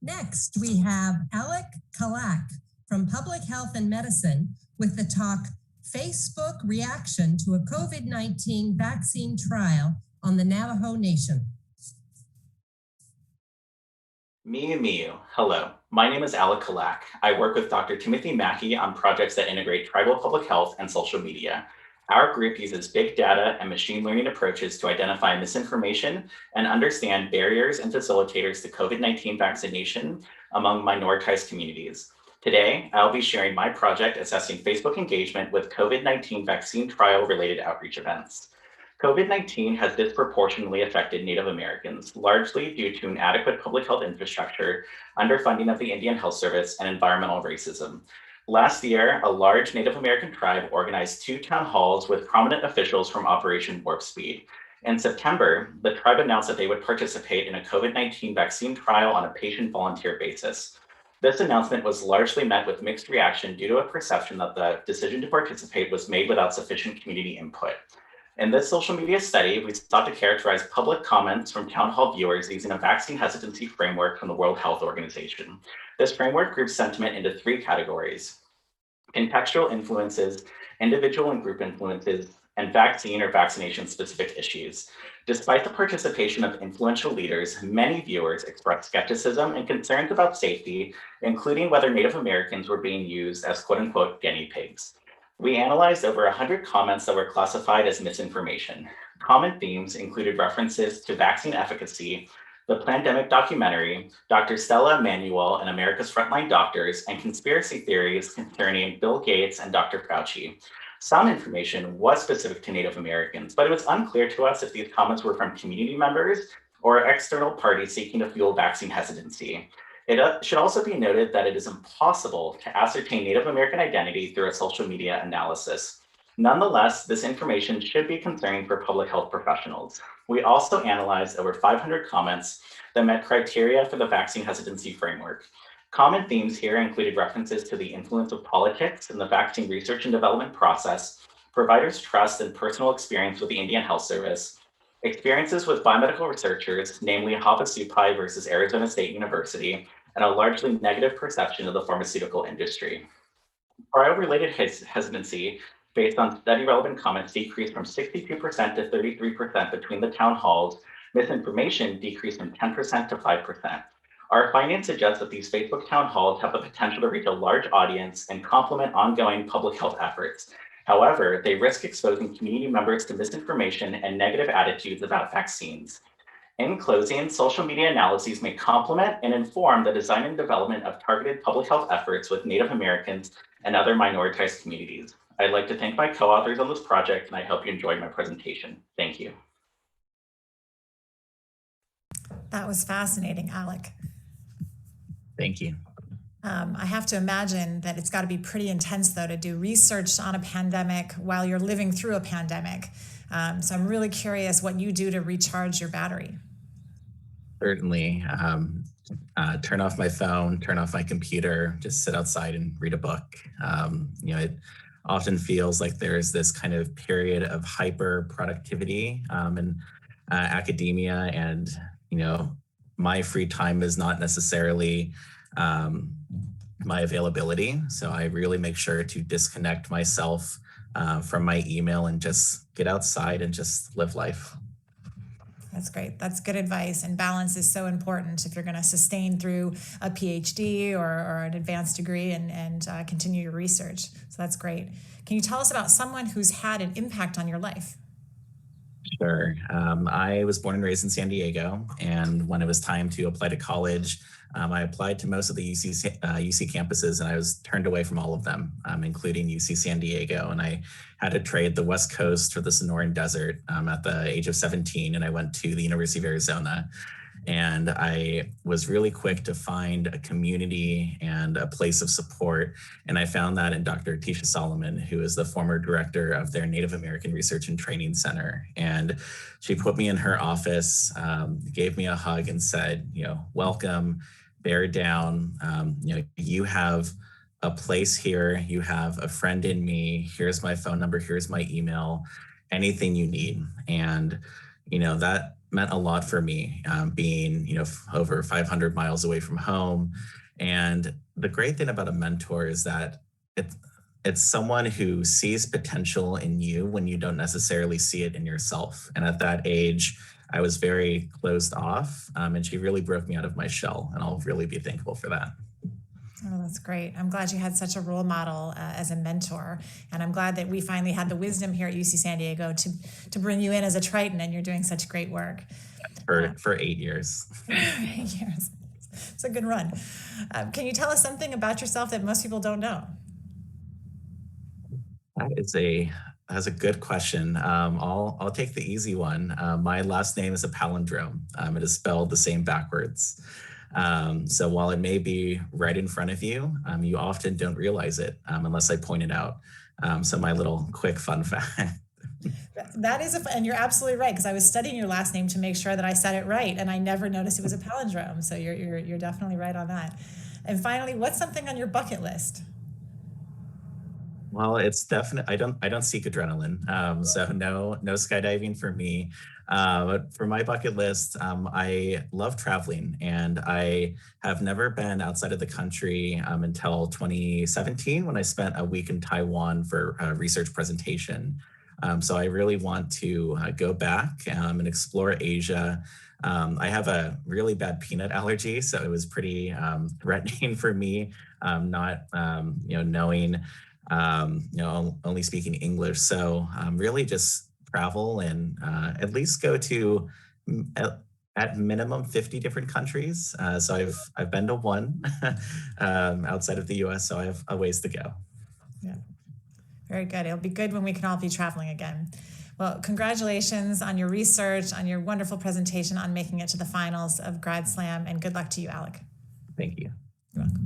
Next, we have Alec, Calac from Public Health and Medicine with the talk, Facebook Reaction to a COVID-19 Vaccine Trial on the Navajo Nation. Miu. Hello, my name is Alec Calac. I work with Dr. Timothy Mackey on projects that integrate tribal public health and social media. Our group uses big data and machine learning approaches to identify misinformation and understand barriers and facilitators to COVID-19 vaccination among minoritized communities. Today, I'll be sharing my project assessing Facebook engagement with COVID-19 vaccine trial-related outreach events. COVID-19 has disproportionately affected Native Americans, largely due to inadequate public health infrastructure, underfunding of the Indian Health Service, and environmental racism. Last year, a large Native American tribe organized 2 town halls with prominent officials from Operation Warp Speed. In September, the tribe announced that they would participate in a COVID-19 vaccine trial on a patient-volunteer basis. This announcement was largely met with mixed reaction due to a perception that the decision to participate was made without sufficient community input. In this social media study, we sought to characterize public comments from town hall viewers using a vaccine hesitancy framework from the World Health Organization. This framework groups sentiment into 3 categories: contextual influences, individual and group influences, and vaccine or vaccination-specific issues. Despite the participation of influential leaders, many viewers expressed skepticism and concerns about safety, including whether Native Americans were being used as quote-unquote guinea pigs. We analyzed over 100 comments that were classified as misinformation. Common themes included references to vaccine efficacy, the Plandemic documentary, Dr. Stella Manuel and America's Frontline Doctors, and conspiracy theories concerning Bill Gates and Dr. Fauci. Some information was specific to Native Americans, but it was unclear to us if these comments were from community members or external parties seeking to fuel vaccine hesitancy. It should also be noted that it is impossible to ascertain Native American identity through a social media analysis. Nonetheless, this information should be concerning for public health professionals. We also analyzed over 500 comments that met criteria for the vaccine hesitancy framework. Common themes here included references to the influence of politics in the vaccine research and development process, providers' trust and personal experience with the Indian Health Service, experiences with biomedical researchers, namely Havasupai versus Arizona State University, and a largely negative perception of the pharmaceutical industry. Trial-related hesitancy based on study-relevant comments decreased from 62% to 33% between the town halls. Misinformation decreased from 10% to 5%. Our findings suggest that these Facebook town halls have the potential to reach a large audience and complement ongoing public health efforts. However, they risk exposing community members to misinformation and negative attitudes about vaccines. In closing, social media analyses may complement and inform the design and development of targeted public health efforts with Native Americans and other minoritized communities. I'd like to thank my co-authors on this project, and I hope you enjoyed my presentation. Thank you. That was fascinating, Alec. Thank you. I have to imagine that it's got to be pretty intense, though, to do research on a pandemic while you're living through a pandemic. So I'm really curious what you do to recharge your battery. Certainly. Turn off my phone, turn off my computer, just sit outside and read a book. It often feels like there's this kind of period of hyper productivity in academia, and my free time is not necessarily my availability. So I really make sure to disconnect myself from my email and just get outside and just live life. That's great. That's good advice. And balance is so important if you're going to sustain through a PhD or an advanced degree and continue your research. So that's great. Can you tell us about someone who's had an impact on your life? Sure. I was born and raised in San Diego, and when it was time to apply to college, I applied to most of the UC campuses, and I was turned away from all of them, including UC San Diego. And I had to trade the West Coast for the Sonoran Desert at the age of 17, and I went to the University of Arizona. And I was really quick to find a community and a place of support. And I found that in Dr. Tisha Solomon, who is the former director of their Native American Research and Training Center. And she put me in her office, gave me a hug and said, welcome, bear down. You have a place here. You have a friend in me. Here's my phone number. Here's my email, anything you need. And, that meant a lot for me, being, over 500 miles away from home. And the great thing about a mentor is that it's someone who sees potential in you when you don't necessarily see it in yourself. And at that age, I was very closed off, and she really broke me out of my shell, and I'll really be thankful for that. Oh, that's great. I'm glad you had such a role model as a mentor. And I'm glad that we finally had the wisdom here at UC San Diego to bring you in as a Triton, and you're doing such great work. For 8 years. 8 years. It's a good run. Can you tell us something about yourself that most people don't know? That's a good question. I'll take the easy one. My last name is a palindrome. It is spelled the same backwards. So while it may be right in front of you, you often don't realize it unless I point it out. So my little quick fun fact. That is, and you're absolutely right, because I was studying your last name to make sure that I said it right, and I never noticed it was a palindrome. So you're definitely right on that. And finally, what's something on your bucket list? Well, it's definitely, I don't seek adrenaline. So no skydiving for me. But for my bucket list, I love traveling, and I have never been outside of the country until 2017 when I spent a week in Taiwan for a research presentation. So I really want to go back and explore Asia. I have a really bad peanut allergy, so it was pretty threatening for me, not knowing only speaking English. So really just travel and at least go to at minimum 50 different countries. So I've been to one outside of the US, so I have a ways to go. Yeah, very good. It'll be good when we can all be traveling again. Well, congratulations on your research, on your wonderful presentation, on making it to the finals of Grad Slam, and good luck to you, Alec. Thank you. You're welcome.